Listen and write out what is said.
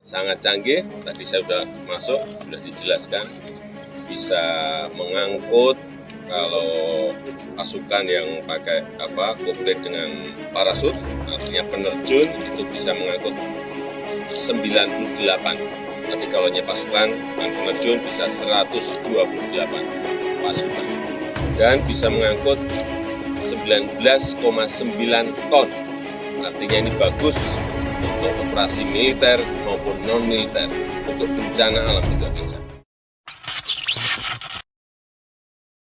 sangat canggih. Tadi saya sudah masuk, sudah dijelaskan, bisa mengangkut kalau pasukan yang pakai komplit dengan parasut, artinya penerjun itu bisa mengangkut 98. Tapi kalau pasukan dan penerjun bisa 128 pasukan dan bisa mengangkut 19,9 ton. Artinya ini bagus untuk operasi militer maupun non-militer, untuk bencana alam juga bisa.